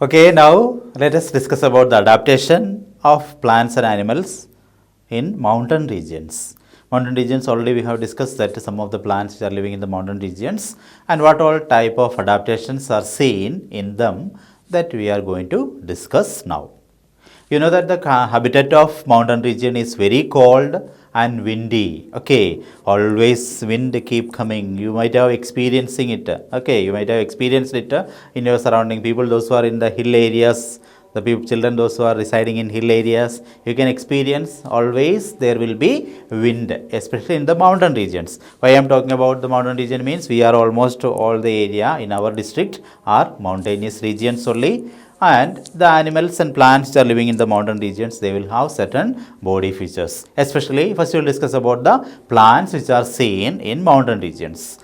Okay, now let us discuss about the adaptation of plants and animals in mountain regions. Mountain regions, already we have discussed that some of the plants which are living in the mountain regions and what all type of adaptations are seen in them, that we are going to discuss now. You know that the habitat of mountain region is very cold and windy. Okay, always wind keep coming. You might have experiencing it. Okay, you might have experienced it in your surrounding. People, those who are in the hill areas, the people, children, those who are residing in hill areas, you can experience always there will be wind, especially in the mountain regions. Why I am talking about the mountain region means we are almost all the area in our district are mountainous regions only. And the animals and plants which are living in the mountain regions, they will have certain body features. Especially, first we will discuss about the plants which are seen in mountain regions.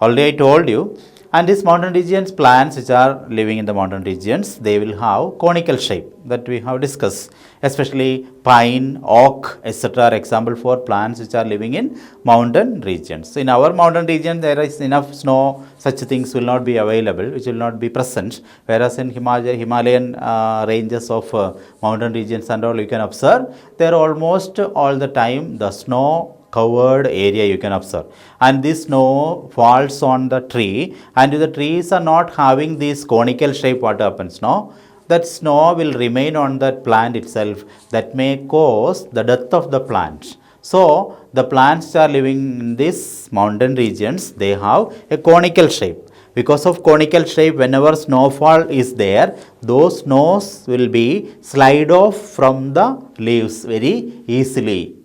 Already I told you, and these mountain regions, plants which are living in the mountain regions, they will have conical shape that we have discussed. Especially pine, oak, etc. are example for plants which are living in mountain regions. In our mountain region, there is enough snow, such things will not be available, which will not be present. Whereas in Himalayan ranges of mountain regions and all, you can observe, there almost all the time the snow covered area you can observe, and this snow falls on the tree, and if the trees are not having this conical shape, what happens now, that snow will remain on that plant itself, that may cause the death of the plant. So the plants are living in these mountain regions, they have a conical shape. Because of conical shape, whenever snowfall is there, those snows will be slide off from the leaves very easily.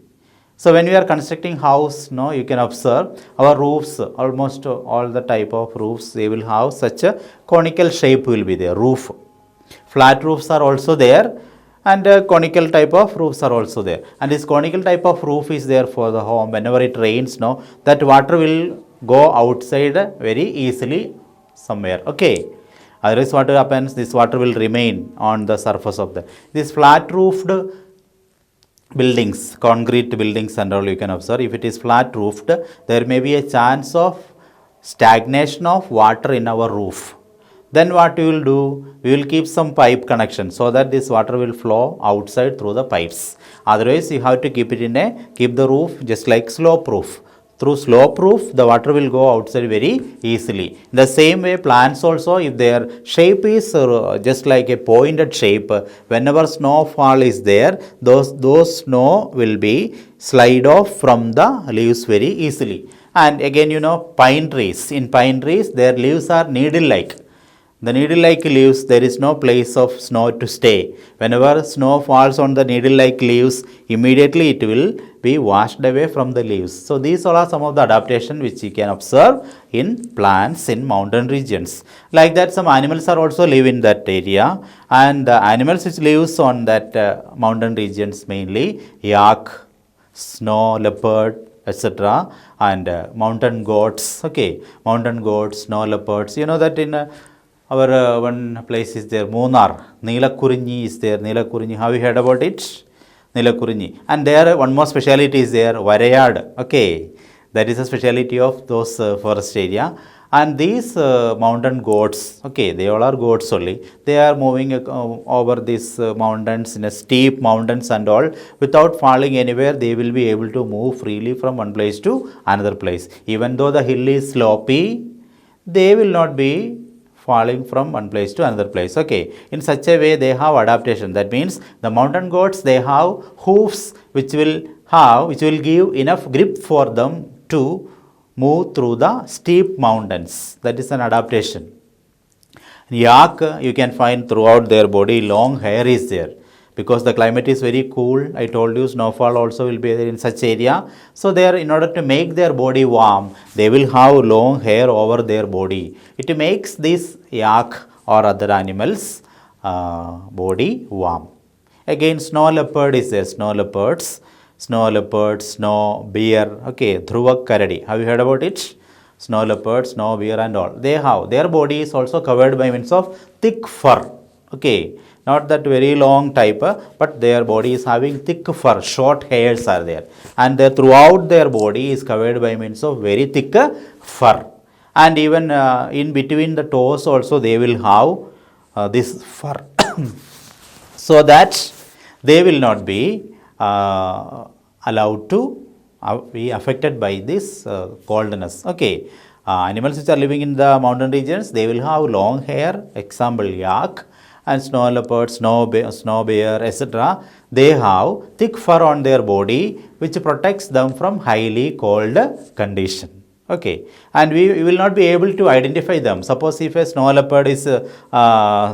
So when we are constructing house, you can observe our roofs, almost all the type of roofs, they will have such a conical shape will be there, roof. Flat roofs are also there, and conical type of roofs are also there. And this conical type of roof is there for the home. Whenever it rains, that water will go outside very easily somewhere. Okay. Otherwise what happens, this water will remain on the surface of this flat roofed buildings, concrete buildings and all, you can observe, if it is flat roofed, there may be a chance of stagnation of water in our roof. Then what we will do, we will keep some pipe connection so that this water will flow outside through the pipes. Otherwise you have to keep it keep the roof just like slope roof. Through slope roof, the water will go outside very easily. In the same way, plants also, if their shape is just like a pointed shape, whenever snowfall is there, those snow will be slide off from the leaves very easily. And again, pine trees. In pine trees, their leaves are needle-like. The needle-like leaves, there is no place of snow to stay. Whenever snow falls on the needle-like leaves, immediately it will be washed away from the leaves. So these all are some of the adaptation which you can observe in plants in mountain regions. Like that, some animals are also live in that area, and the animals which lives on that mountain regions mainly yak, snow leopard, etc. and mountain goats. Okay, mountain goats, snow leopards. You know that in our one place is there, Munnar, Neelakurinji is there. Neelakurinji, have you heard about it? Neelakurinji. And there one more speciality is there, Varayad. Okay, that is a speciality of those forest area. And these mountain goats, okay, they all are goats only. They are moving over these mountains in a steep mountains and all. Without falling anywhere, they will be able to move freely from one place to another place. Even though the hill is slopy, they will not be falling from one place to another place. Okay, in such a way they have adaptation. That means the mountain goats, they have hoofs which will give enough grip for them to move through the steep mountains. That is an adaptation. Yak, you can find throughout their body long hair is there. Because the climate is very cool, I told you snowfall also will be there in such area. So there, in order to make their body warm, they will have long hair over their body. It makes this yak or other animals body warm. Again, snow leopard is there, snow leopards, snow bear. Okay, Dhruva Karadi, have you heard about it? Snow leopard, snow bear and all. They have, their body is also covered by means of thick fur. Okay. Not that very long type, but their body is having thick fur, short hairs are there. And throughout their body is covered by means of very thick fur. And even in between the toes also they will have this fur so that they will not be allowed to be affected by this coldness. Okay, animals which are living in the mountain regions, they will have long hair, example yak, and snow leopard, snow bear, etc. They have thick fur on their body which protects them from highly cold condition. Okay, and we will not be able to identify them. Suppose if a snow leopard is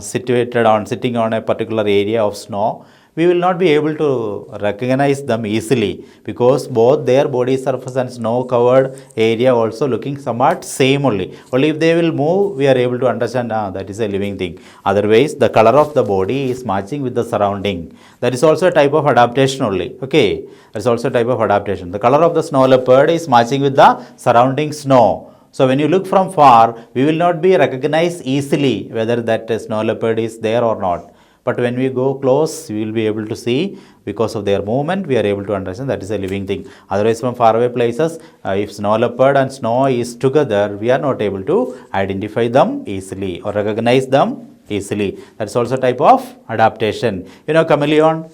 sitting on a particular area of snow, we will not be able to recognize them easily because both their body surface and snow covered area also looking somewhat same only. Only if they will move, we are able to understand that is a living thing. Otherwise, the color of the body is matching with the surrounding. That is also a type of adaptation only. Okay, that is also a type of adaptation. The color of the snow leopard is matching with the surrounding snow. So when you look from far, we will not be recognized easily whether that snow leopard is there or not. But when we go close, we will be able to see because of their movement, we are able to understand that is a living thing. Otherwise, from faraway places, if snow leopard and snow is together, we are not able to identify them easily or recognize them easily. That's also a type of adaptation. You know, chameleon.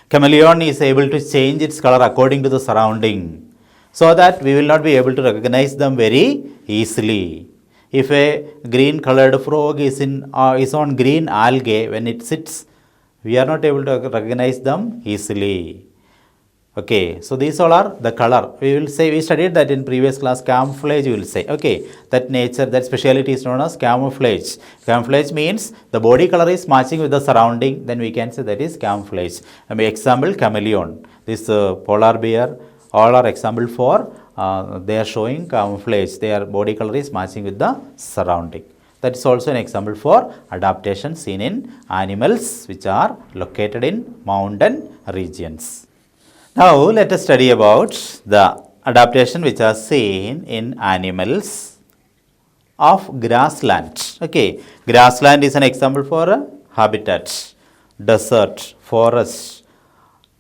Chameleon is able to change its color according to the surrounding, so that we will not be able to recognize them very easily. If a green colored frog is on green algae, when it sits, we are not able to recognize them easily. Okay, so these all are the color. We studied that in previous class, camouflage we will say. Okay, that nature, that speciality is known as camouflage. Camouflage means the body color is matching with the surrounding, then we can say that is camouflage. Example, chameleon. This polar bear, all are example for they are showing camouflage. Their body color is matching with the surrounding. That is also an example for adaptation seen in animals which are located in mountain regions. Now let us study about the adaptation which are seen in animals of grassland. Okay, grassland is an example for a habitat, desert, forest,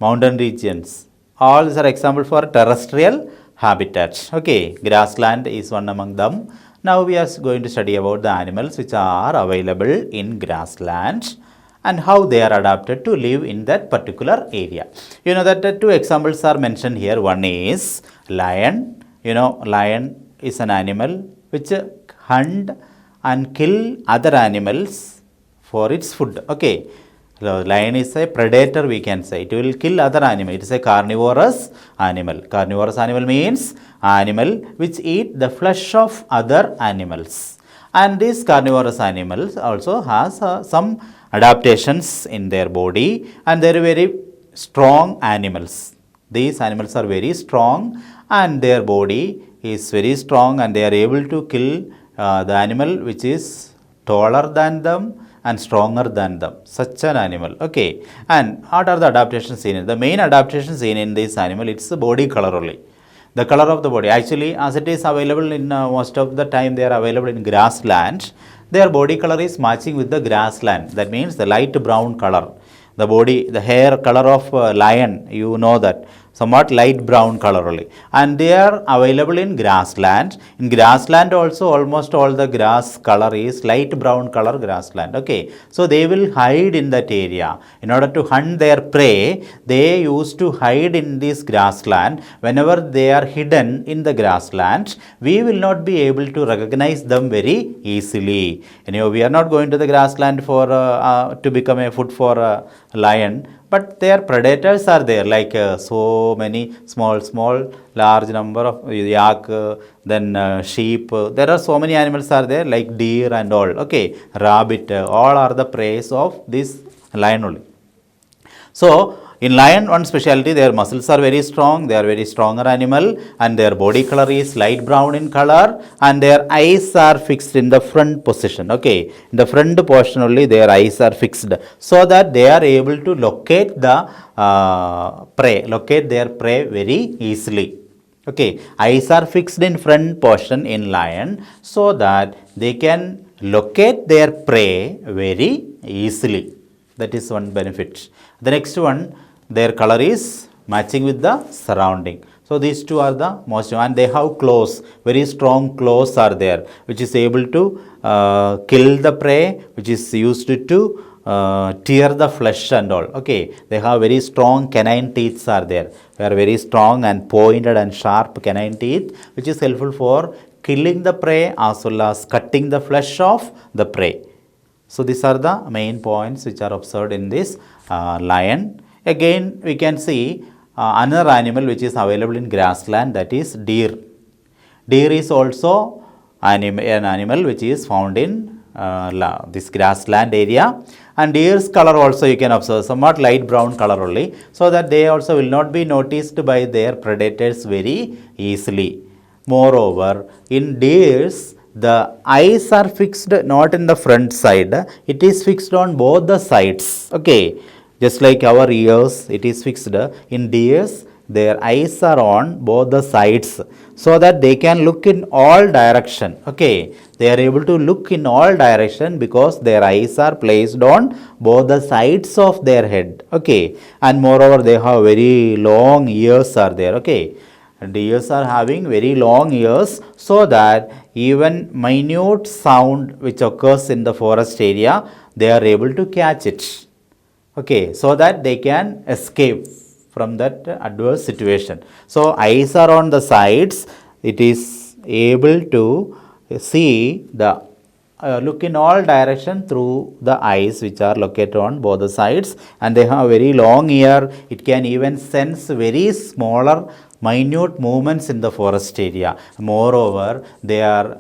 mountain regions. All these are example for terrestrial habitats. Okay, grassland is one among them. Now we are going to study about the animals which are available in grassland and how they are adapted to live in that particular area. You know that the two examples are mentioned here. One is lion. You know, lion is an animal which hunt and kill other animals for its food. Okay, so lion is a predator, we can say. It will kill other animal. It is a carnivorous animal. Carnivorous animal means animal which eat the flesh of other animals. And these carnivorous animals also has some adaptations in their body, and they are very strong animals. These animals are very strong and their body is very strong, and they are able to kill the animal which is taller than them and stronger than them, such an animal. Okay, and what are the adaptations seen? The main adaptation seen in this animal, it's the body color only. The color of the body, actually, as it is available in most of the time, they are available in grassland. Their body color is matching with the grassland. That means the light brown color. The body, the hair color of lion, you know that, somewhat light brown color only, and they are available in grassland. In grassland also, almost all the grass color is light brown color grassland. Okay, so they will hide in that area. In order to hunt their prey, they used to hide in this grassland. Whenever they are hidden in the grassland, we will not be able to recognize them very easily. Anyway, we are not going to the grassland for to become a food for a lion, but their predators are there, like so many small large number of yak, then sheep. There are so many animals are there, like deer and all. Okay, rabbit, all are the prey of this lion only. So in lion, one specialty, their muscles are very strong. They are very stronger animal, and their body color is light brown in color, and their eyes are fixed in the front position. Okay, in the front portion only their eyes are fixed, so that they are able to locate the locate their prey very easily. Okay, eyes are fixed in front portion in lion, so that they can locate their prey very easily. That is one benefit. The next one, their color is matching with the surrounding. So these two are the most, and they have claws, very strong claws are there, which is able to kill the prey, which is used to tear the flesh and all. Okay, they have very strong canine teeth are there. They are very strong and pointed and sharp canine teeth, which is helpful for killing the prey as well as cutting the flesh of the prey. So these are the main points which are observed in this lion. Again, we can see another animal which is available in grassland, that is deer. Deer is also an animal which is found in this grassland area, and deer's color also you can observe somewhat light brown color only, so that they also will not be noticed by their predators very easily. Moreover, in deers, the eyes are fixed not in the front side, it is fixed on both the sides. Okay, just like our ears, it is fixed. In deers, their eyes are on both the sides, so that they can look in all direction. Okay, they are able to look in all direction because their eyes are placed on both the sides of their head. Okay, and moreover, they have very long ears are there. Okay, deers are having very long ears, so that even minute sound which occurs in the forest area, they are able to catch it. Okay, so that they can escape from that adverse situation. So eyes are on the sides, it is able to see the look in all direction through the eyes which are located on both the sides, and they have very long ear. It can even sense very smaller minute movements in the forest area. Moreover, they are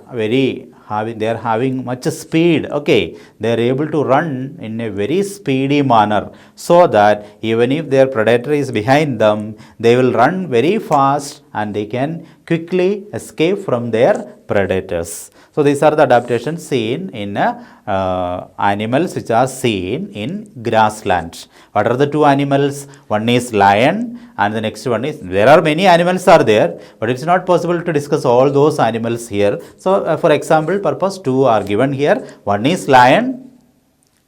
having much speed. Okay, they are able to run in a very speedy manner, so that even if their predator is behind them, they will run very fast and they can quickly escape from their predators. So these are the adaptations seen in animals which are seen in grassland. What are the two animals? One is lion and the next one is, there are many animals are there, but it's not possible to discuss all those animals here. So for example purpose, two are given here. One is lion,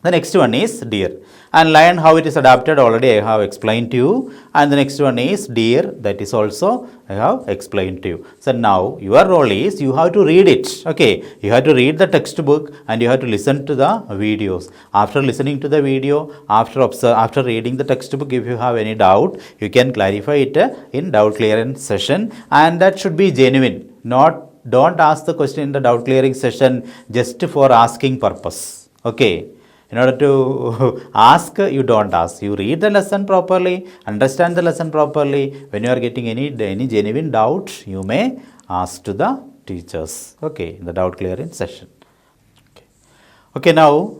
the next one is deer. And lion, how it is adapted already I have explained to you, and the next one is deer, that is also I have explained to you. So now your role is you have to read it. Okay, you have to read the textbook and you have to listen to the videos. After listening to the video, after reading the textbook, if you have any doubt, you can clarify it in doubt clearance session, and that should be genuine. Don't ask the question in the doubt clearing session just for asking purpose. Okay. In order to ask, you don't ask. You read the lesson properly, understand the lesson properly. When you are getting any genuine doubt, you may ask to the teachers. Okay, in the doubt clearing session. Okay, now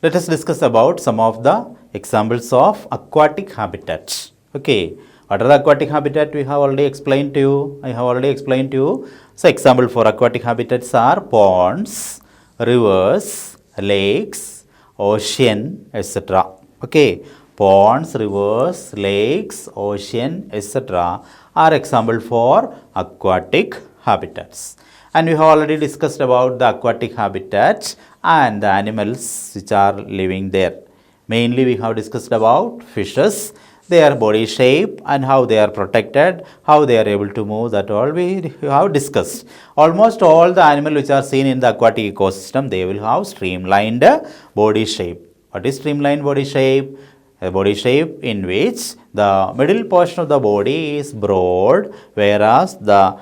let us discuss about some of the examples of aquatic habitats. Okay, what are the aquatic habitat? We have already explained to you. I have already explained to you. So, example for aquatic habitats are ponds, rivers, lakes, ocean, etc. Okay, ponds, rivers, lakes, ocean, etc. are example for aquatic habitats. And we have already discussed about the aquatic habitats and the animals which are living there. Mainly we have discussed about fishes, their body shape and how they are protected, how they are able to move, that all we have discussed. Almost all the animals which are seen in the aquatic ecosystem, they will have streamlined body shape. What is streamlined body shape? A body shape in which the middle portion of the body is broad, whereas the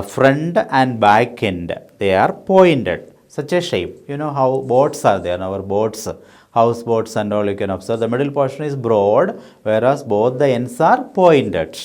front and back end, they are pointed. Such a shape. You know how boats are there, our boats, houseboats and all, you can observe the middle portion is broad, whereas both the ends are pointed.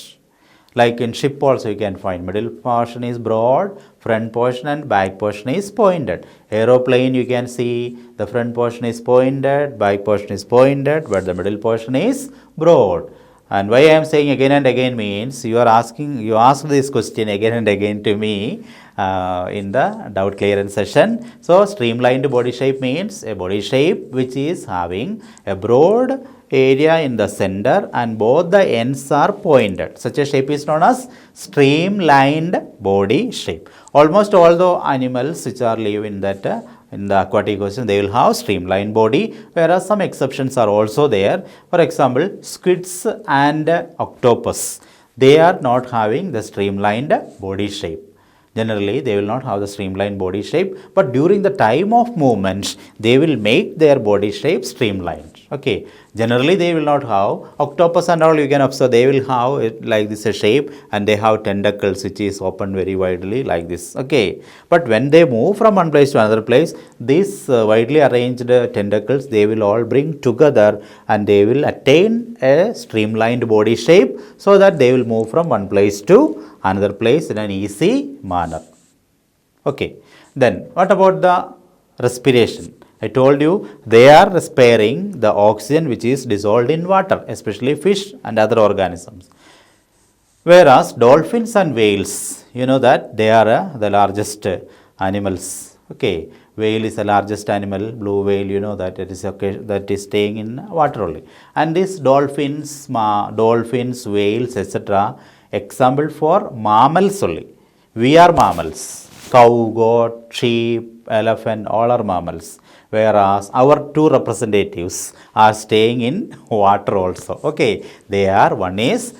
Like in ship also you can find middle portion is broad, front portion and back portion is pointed. Aeroplane you can see the front portion is pointed, back portion is pointed, but the middle portion is broad. And why I am saying again and again means you ask this question again and again to me in the doubt clearance session. So streamlined body shape means a body shape which is having a broad area in the center and both the ends are pointed. Such a shape is known as streamlined body shape. Almost all the animals which are live in that in the aquatic ecosystem, they will have streamlined body, whereas some exceptions are also there. For example, squids and octopus, they are not having the streamlined body shape. Generally, they will not have the streamlined body shape, but during the time of movement, they will make their body shape streamlined. Okay, generally they will not have. Octopus and all, you can observe, they will have it like this a shape, and they have tentacles which is open very widely like this. Okay, but when they move from one place to another place, these widely arranged tentacles, they will all bring together and they will attain a streamlined body shape, so that they will move from one place to another place in an easy manner. Okay, then what about the respiration? I told you they are respiring the oxygen which is dissolved in water, especially fish and other organisms. Whereas dolphins and whales, you know that they are the largest animals. Okay, whale is the largest animal, blue whale, you know that it is that is staying in water only. And these dolphins, whales, etc., example for mammals only. We are mammals. Cow, goat, sheep, elephant, all are mammals. Whereas our two representatives are staying in water also. Okay, they are, one is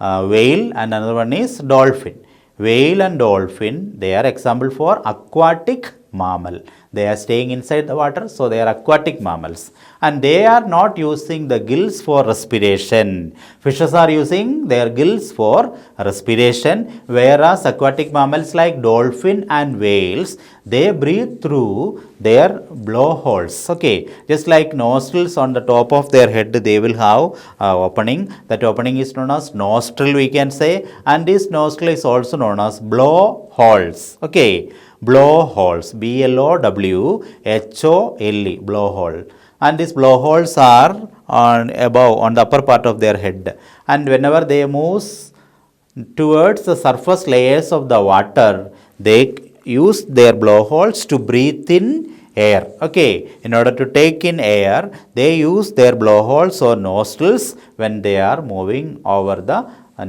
whale and another one is dolphin. Whale and dolphin, they are example for aquatic mammal. They are staying inside the water, so they are aquatic mammals. And they are not using the gills for respiration. Fishes are using their gills for respiration, whereas aquatic mammals like dolphin and whales, they breathe through their blowholes. Okay, just like nostrils on the top of their head, they will have opening. That opening is known as nostril, we can say, and this nostril is also known as blowholes. Okay, blowholes, blowhole, blowhole. And these blowholes are on the upper part of their head, and whenever they move towards the surface layers of the water, they use their blowholes to breathe in air. Okay, in order to take in air, they use their blowholes or nostrils when they are moving over the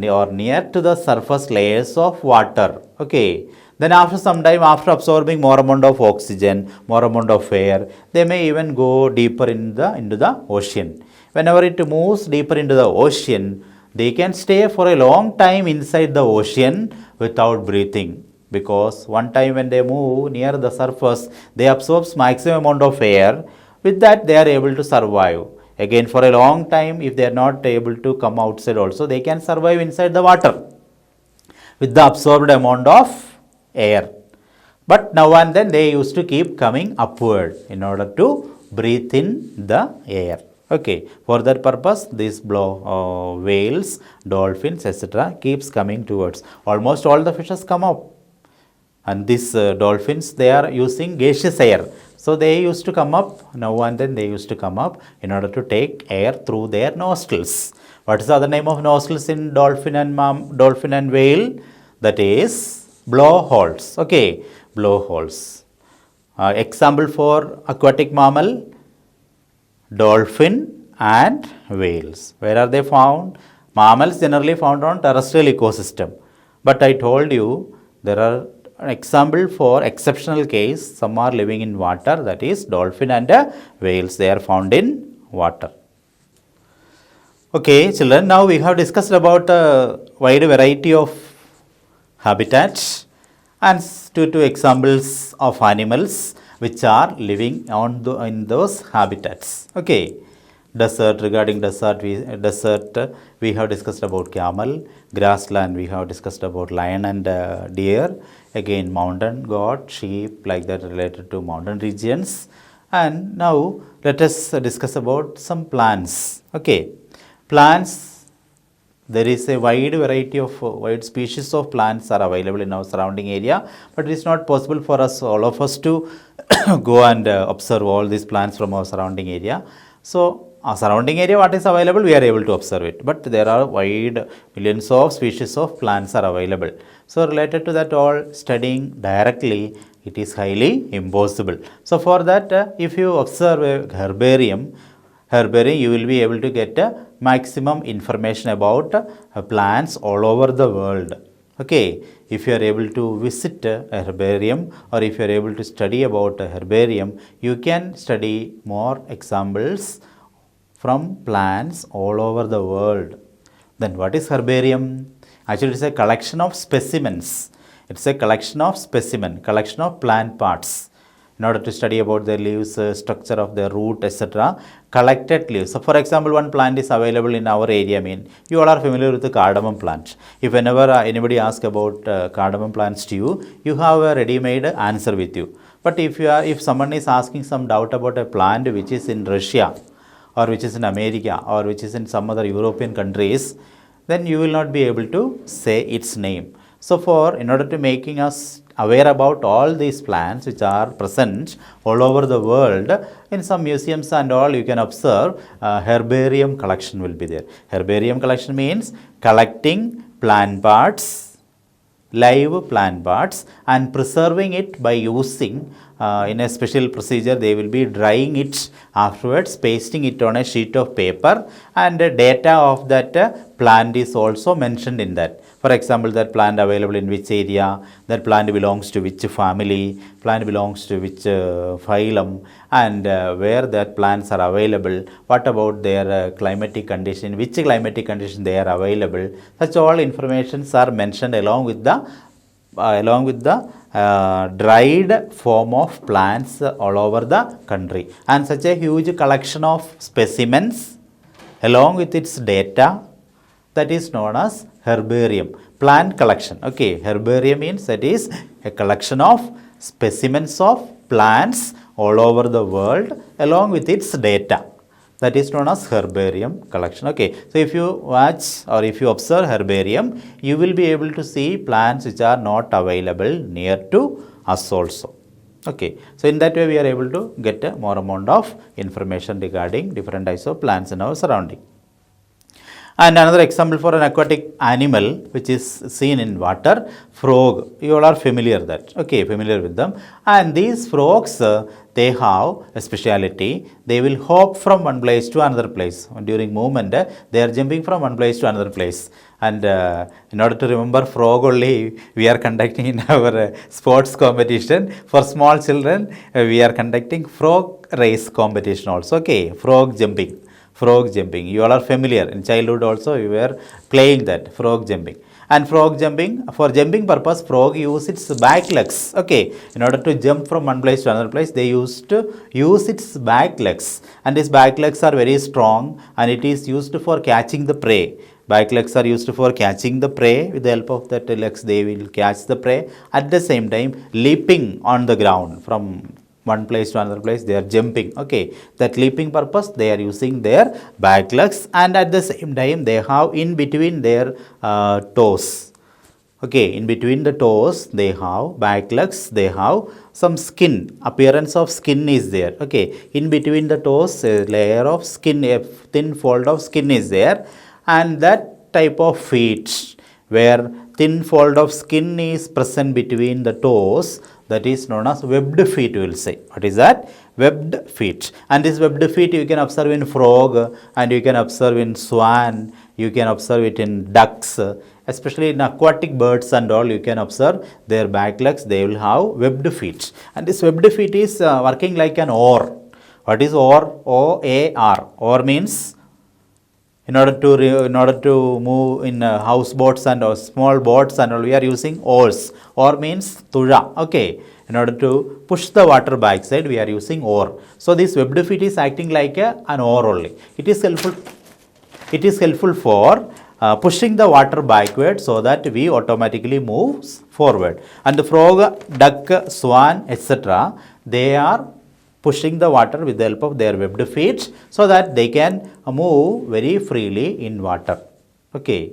or near to the surface layers of water. Okay, then after some time, after absorbing more amount of oxygen, more amount of air, they may even go deeper into the ocean. Whenever it moves deeper into the ocean, they can stay for a long time inside the ocean without breathing. Because one time when they move near the surface, they absorb maximum amount of air. With that, they are able to survive. Again, for a long time, if they are not able to come outside also, they can survive inside the water with the absorbed amount of air. But now and then they used to keep coming upward in order to breathe in the air. Okay, for that purpose, these whales, dolphins, etc., keeps coming towards. Almost all the fishes come up. And these dolphins, they are using gaseous air. So they used to come up, now and then they used to come up in order to take air through their nostrils. What is the other name of nostrils in dolphin and whale? That is blowholes. Okay, blowholes. Example for aquatic mammal, dolphin and whales. Where are they found? Mammals generally found on terrestrial ecosystem. But I told you there are an example for exceptional case. Some are living in water, that is dolphin and whales. They are found in water. Okay, children, now we have discussed about a wide variety of habitats and two examples of animals which are living in those habitats. Okay, regarding desert we have discussed about camel. Grassland we have discussed about lion and deer. Again, mountain goat, sheep, like that, related to mountain regions. And now let us discuss about some plants. Okay, plants. There is a wide variety of wide species of plants are available in our surrounding area, but it is not possible for us, all of us, to go and observe all these plants from our surrounding area. So our surrounding area, what is available, we are able to observe it, but there are wide millions of species of plants are available. So related to that, all studying directly, it is highly impossible. So for that, if you observe a herbarium, you will be able to get maximum information about plants all over the world. Okay, if you are able to visit a herbarium, or if you are able to study about a herbarium, you can study more examples from plants all over the world. Then what is herbarium? Actually, it is a collection of specimens It's a collection of specimen, collection of plant parts. In order to study about their leaves, structure of their root, etc. Collected leaves. So, for example, one plant is available in our area. I mean, you all are familiar with the cardamom plant. If whenever anybody asks about cardamom plants to you, you have a ready-made answer with you. But if someone is asking some doubt about a plant which is in Russia, or which is in America, or which is in some other European countries, then you will not be able to say its name. So, in order to making us aware about all these plants which are present all over the world, in some museums and all, you can observe herbarium collection will be there. Herbarium collection means collecting plant parts, live plant parts, and preserving it by using in a special procedure. They will be drying it afterwards, pasting it on a sheet of paper, and data of that plant is also mentioned in that. For example, that plant available in which area, that plant belongs to which family, plant belongs to which phylum, and where that plants are available, what about their climatic condition, which climatic condition they are available. Such all informations are mentioned along with the dried form of plants all over the country. And such a huge collection of specimens along with its data, that is known as herbarium, plant collection. Okay, herbarium means that is a collection of specimens of plants all over the world along with its data. That is known as herbarium collection. Okay, so if you watch or if you observe herbarium, you will be able to see plants which are not available near to us also. Okay, so in that way we are able to get a more amount of information regarding different types of plants in our surrounding. And another example for an aquatic animal which is seen in water, frog. You all are familiar that. Okay, familiar with them. And these frogs, they have a speciality. They will hop from one place to another place. During movement, they are jumping from one place to another place. And in order to remember frog only, we are conducting in our sports competition. For small children, we are conducting frog race competition also. Okay, frog jumping. Frog jumping, you all are familiar. In childhood also we were playing that, frog jumping. And frog jumping, for jumping purpose, frog use its back legs. Okay, in order to jump from one place to another place, they used to use its back legs. And its back legs are very strong, and it is used for catching the prey. Back legs are used for catching the prey. With the help of that legs, they will catch the prey. At the same time, leaping on the ground from one place to another place, they are jumping. Okay, that leaping purpose, they are using their back legs, and at the same time they have in between their toes. Okay, in between the toes they have back legs, they have some skin, appearance of skin is there. Okay, in between the toes a layer of skin, a thin fold of skin is there, and that type of feet where thin fold of skin is present between the toes, that is known as webbed feet, we will say. What is that? Webbed feet. And this webbed feet you can observe in frog, and you can observe in swan, you can observe it in ducks, especially in aquatic birds and all. You can observe their back legs, they will have webbed feet. And this webbed feet is working like an oar. What is oar? O-A-R. Oar means in order to move in houseboats and small boats and all, we are using oars. Oar means tuja. Okay, in order to push the water backside, we are using oar. So this webbed feet is acting like an oar only. It is helpful for pushing the water backward so that we automatically move forward. And the frog, duck, swan, etc., they are pushing the water with the help of their webbed feet so that they can move very freely in water. Okay,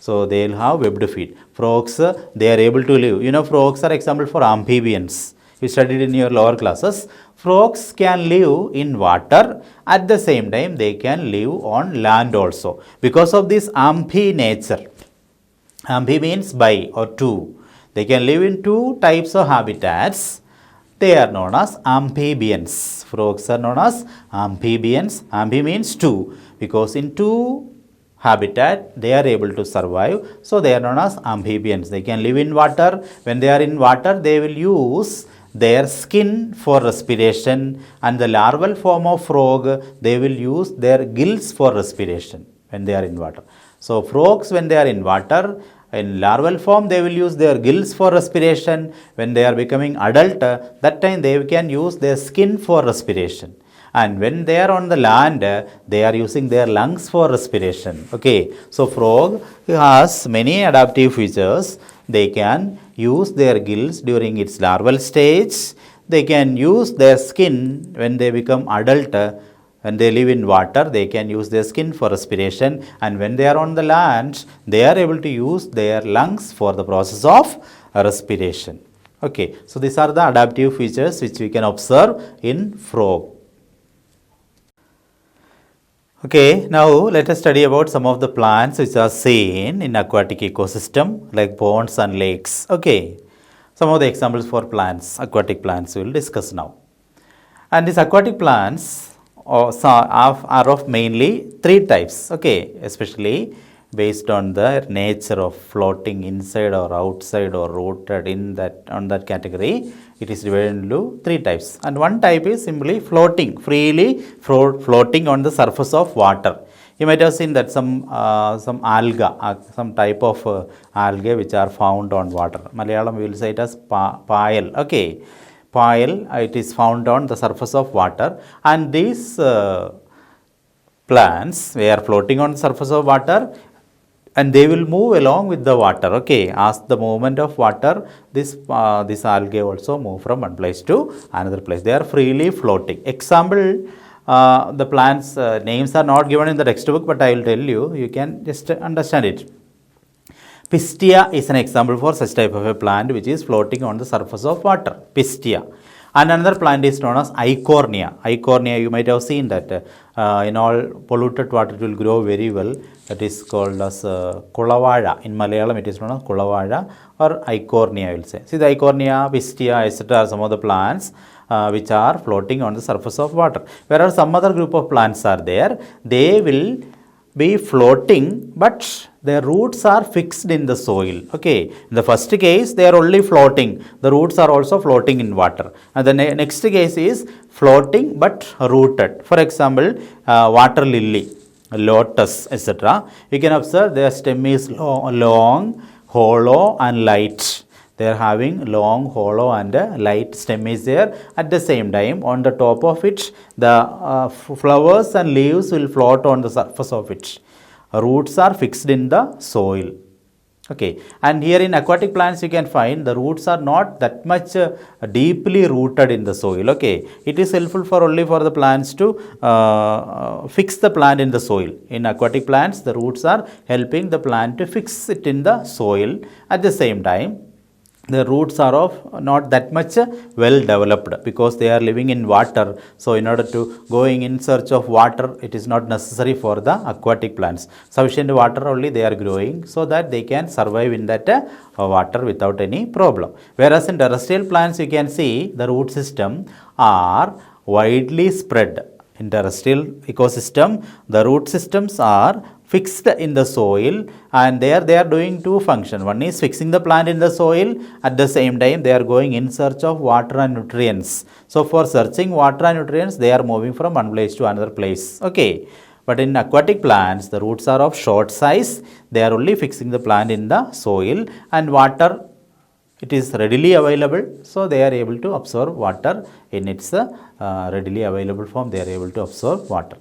so they will have webbed feet. Frogs, they are able to live. You know, frogs are example for amphibians. You studied in your lower classes. Frogs can live in water. At the same time, they can live on land also. Because of this amphi nature. Amphi means by or two. They can live in two types of habitats. They are known as amphibians. Frogs are known as amphibians. Amphi means two, because in two habitat they are able to survive. So they are known as amphibians. They can live in water. When they are in water, they will use their skin for respiration, and the larval form of frog, they will use their gills for respiration when they are in water. So frogs, when they are in water, In larval form, they will use their gills for respiration. When they are becoming adult, that time they can use their skin for respiration. And when they are on the land, they are using their lungs for respiration. Okay, so frog has many adaptive features. They can use their gills during its larval stage. They can use their skin when they become adult. When they live in water, they can use their skin for respiration, and when they are on the land, they are able to use their lungs for the process of respiration. Okay, so these are the adaptive features which we can observe in frog. Okay, now let us study about some of the plants which are seen in aquatic ecosystem like ponds and lakes. Okay, some of the examples for plants, aquatic plants we will discuss now. And these aquatic plants are of mainly three types, okay, especially based on the nature of floating inside or outside or rooted in that on that category. It is divided into three types, and one type is simply floating, freely floating on the surface of water. You might have seen that some alga, some type of algae which are found on water. Malayalam we will say it as payal. Okay, pile, it is found on the surface of water, and these plants, they are floating on the surface of water, and they will move along with the water. Okay, as the movement of water, this algae also move from one place to another place. They are freely floating. Example, the plants names are not given in the textbook, but I will tell you, you can just understand it. Pistia is an example for such type of a plant which is floating on the surface of water. Pistia. And another plant is known as Eichhornia. Eichhornia, you might have seen that in all polluted water it will grow very well. That is called as Kulavazha. In Malayalam it is known as Kulavazha or Eichhornia, I will say. See, the Eichhornia, Pistia, etc. are some of the plants which are floating on the surface of water. Whereas some other group of plants are there, they will be floating, but their roots are fixed in the soil. Okay, in the first case they are only floating, the roots are also floating in water, and the next case is floating but rooted. For example, water lily, lotus, etc. You can observe their stem is long, hollow and light. They are having long, hollow and light stem is there. At the same time, on the top of it, the flowers and leaves will float on the surface of it. Roots are fixed in the soil. Okay, and here in aquatic plants you can find the roots are not that much deeply rooted in the soil. Okay, it is helpful for only for the plants to fix the plant in the soil. In aquatic plants, the roots are helping the plant to fix it in the soil. At the same time, the roots are of not that much well developed because they are living in water. So in order to going in search of water, it is not necessary for the aquatic plants. Sufficient water only they are growing so that they can survive in that water without any problem. Whereas in terrestrial plants, you can see the root system are widely spread. In terrestrial ecosystem, the root systems are fixed in the soil, and there they are doing two functions. One is fixing the plant in the soil, at the same time they are going in search of water and nutrients. So for searching water and nutrients, they are moving from one place to another place. Okay, but in aquatic plants, the roots are of short size. They are only fixing the plant in the soil, and water, it is readily available, so they are able to absorb water in its readily available form. They are able to absorb water.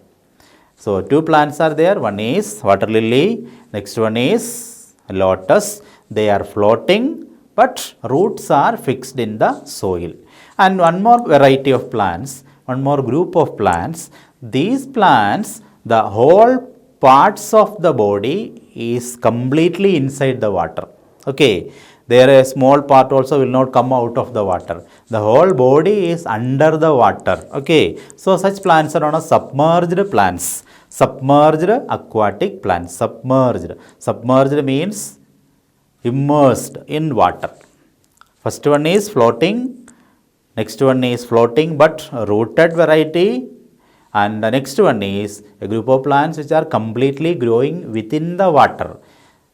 So two plants are there. One is water lily, next one is lotus. They are floating, but roots are fixed in the soil. And one more variety of plants, one more group of plants. These plants, the whole parts of the body is completely inside the water. Okay, there a small part also will not come out of the water. The whole body is under the water. Okay, so such plants are known as submerged plants. Submerged aquatic plants. Submerged means immersed in water. First one is floating, next one is floating but rooted variety, and the next one is a group of plants which are completely growing within the water.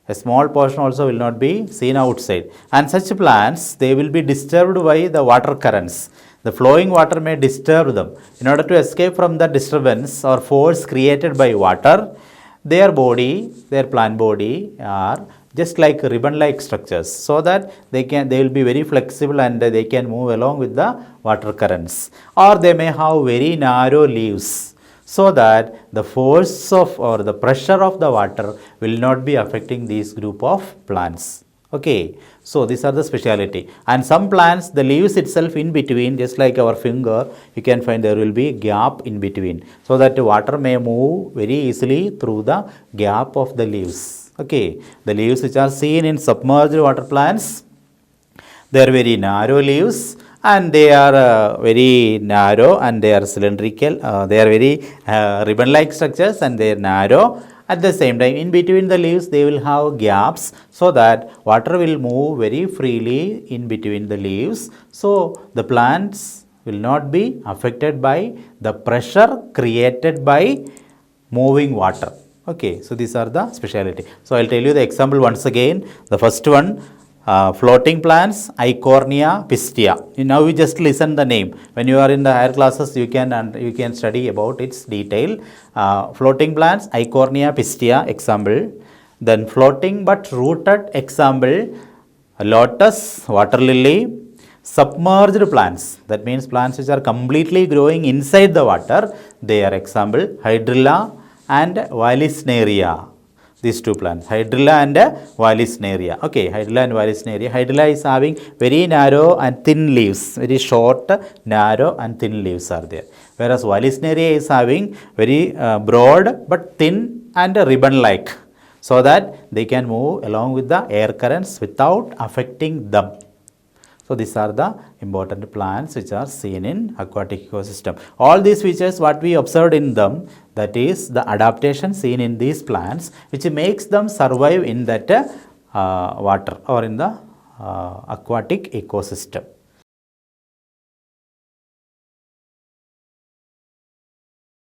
A small portion also will not be seen outside. And such plants, they will be disturbed by the water currents. The flowing water may disturb them. In order to escape from the disturbance or force created by water, their body, their plant body are just like ribbon-like structures, so that they will be very flexible and they can move along with the water currents. Or they may have very narrow leaves, so that the force of or the pressure of the water will not be affecting these group of plants. Okay, so these are the speciality. And some plants, the leaves itself in between, just like our finger, you can find there will be gap in between, so that the water may move very easily through the gap of the leaves. Okay, the leaves which are seen in submerged water plants, they are very narrow leaves, and they are very narrow, and they are cylindrical, they are very ribbon-like structures, and they are narrow. At the same time, in between the leaves, they will have gaps, so that water will move very freely in between the leaves. So the plants will not be affected by the pressure created by moving water. Okay, so these are the speciality. So I'll tell you the example once again. The first one, floating plants, Icornia pistia. Now you just listen the name. When you are in the higher classes, you can study about its detail. Floating plants, Icornia pistia, example. Then floating but rooted, example, lotus, water lily. Submerged plants, that means plants which are completely growing inside the water, they are example Hydrilla and Vallisneria. These two plants, Hydrilla and Vallisneria. Okay, Hydrilla and Vallisneria. Hydrilla is having very narrow and thin leaves, very short, narrow and thin leaves are there. Whereas Vallisneria is having very broad but thin and ribbon-like, so that they can move along with the air currents without affecting them. So these are the important plants which are seen in aquatic ecosystem. All these features what we observed in them, that is the adaptation seen in these plants, which makes them survive in that water or in the aquatic ecosystem.